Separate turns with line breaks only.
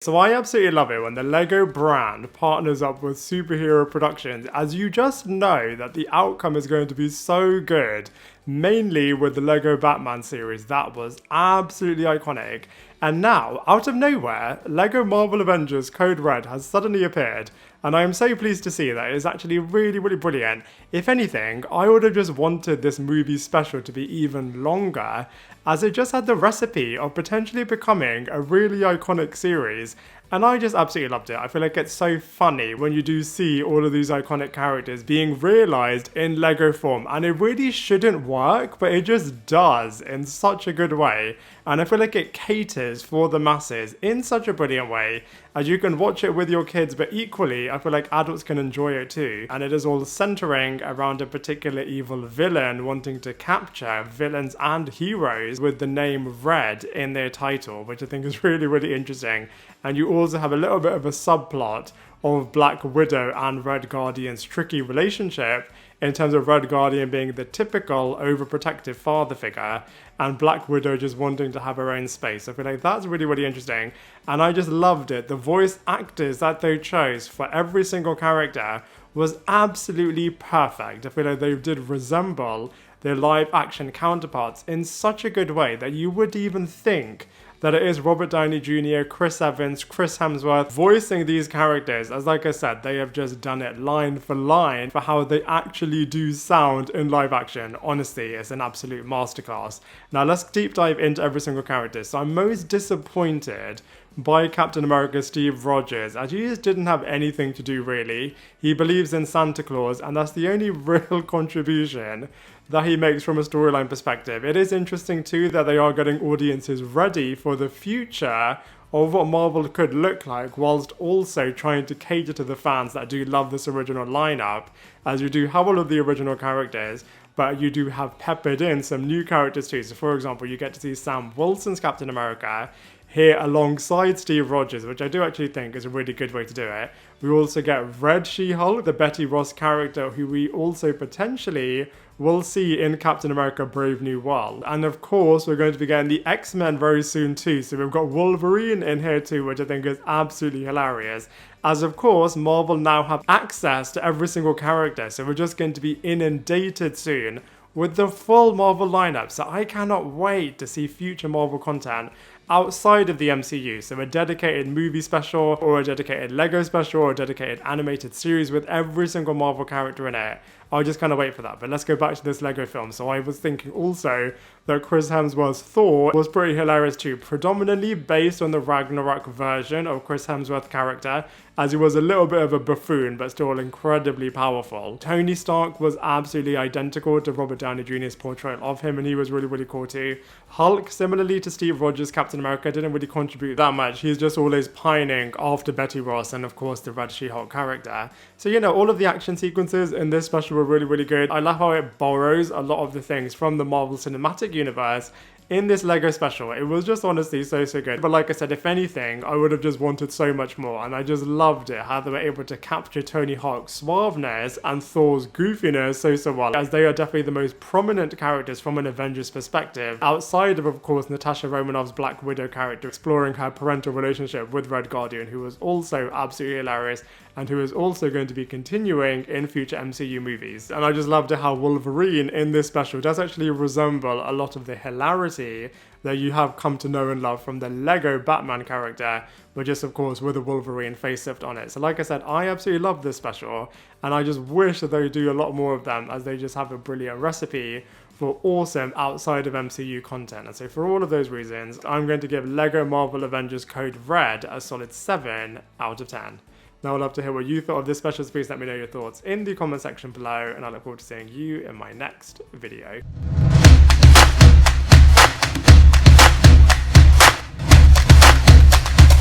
So I absolutely love it when the Lego brand partners up with superhero productions, as you just know that the outcome is going to be so good. Mainly with the Lego Batman series, that was absolutely iconic. And now, out of nowhere, Lego Marvel Avengers Code Red has suddenly appeared, and I am so pleased to see that it is actually really, really brilliant. If anything, I would have just wanted this movie special to be even longer, as it just had the recipe of potentially becoming a really iconic series. And I just absolutely loved it. I feel like it's so funny when you do see all of these iconic characters being realised in Lego form. And it really shouldn't work, but it just does in such a good way. And I feel like it caters for the masses in such a brilliant way, as you can watch it with your kids, but equally I feel like adults can enjoy it too. And it is all centering around a particular evil villain wanting to capture villains and heroes with the name Red in their title, which I think is really, really interesting. And you also have a little bit of a subplot of Black Widow and Red Guardian's tricky relationship, in terms of Red Guardian being the typical overprotective father figure and Black Widow just wanting to have her own space. I feel like that's really, really interesting, and I just loved it. The voice actors that they chose for every single character was absolutely perfect. I feel like they did resemble their live action counterparts in such a good way that you would even think that it is Robert Downey Jr., Chris Evans, Chris Hemsworth voicing these characters, as like I said, they have just done it line for line for how they actually do sound in live action. Honestly, it's an absolute masterclass. Now let's deep dive into every single character. So I'm most disappointed by Captain America Steve Rogers, as he just didn't have anything to do really. He believes in Santa Claus, and that's the only real contribution that he makes from a storyline perspective. It is interesting too that they are getting audiences ready for the future of what Marvel could look like, whilst also trying to cater to the fans that do love this original lineup, as you do have all of the original characters, but you do have peppered in some new characters too. So for example, you get to see Sam Wilson's Captain America here alongside Steve Rogers, which I do actually think is a really good way to do it. We also get Red She-Hulk, the Betty Ross character, who we also potentially will see in Captain America Brave New World. And of course, we're going to be getting the X-Men very soon too. So we've got Wolverine in here too, which I think is absolutely hilarious. As of course, Marvel now have access to every single character. So we're just going to be inundated soon with the full Marvel lineup. So I cannot wait to see future Marvel content outside of the MCU, so a dedicated movie special, or a dedicated Lego special, or a dedicated animated series with every single Marvel character in it. I'll just kind of wait for that, but let's go back to this Lego film. So I was thinking also that Chris Hemsworth's Thor was pretty hilarious too, predominantly based on the Ragnarok version of Chris Hemsworth's character, as he was a little bit of a buffoon, but still incredibly powerful. Tony Stark was absolutely identical to Robert Downey Jr.'s portrayal of him, and he was really, really cool too. Hulk, similarly to Steve Rogers' Captain America, didn't really contribute that much. He's just always pining after Betty Ross and of course the Red She-Hulk character. So you know, all of the action sequences in this special were really, really good. I love how it borrows a lot of the things from the Marvel Cinematic Universe in this Lego special. It was just honestly so good. But like I said, if anything, I would have just wanted so much more, and I just loved it how they were able to capture Tony Hawk's suaveness and Thor's goofiness so well, as they are definitely the most prominent characters from an Avengers perspective, outside of course Natasha Romanoff's Black Widow character exploring her parental relationship with Red Guardian, who was also absolutely hilarious and who is also going to be continuing in future MCU movies. And I just loved how Wolverine in this special does actually resemble a lot of the hilarity that you have come to know and love from the Lego Batman character, but just of course with a Wolverine facelift on it. So like I said, I absolutely love this special, and I just wish that they do a lot more of them, as they just have a brilliant recipe for awesome outside of MCU content. And so for all of those reasons, I'm going to give Lego Marvel Avengers Code Red a solid 7 out of 10. Now I'd love to hear what you thought of this special, so please let me know your thoughts in the comment section below, and I look forward to seeing you in my next video.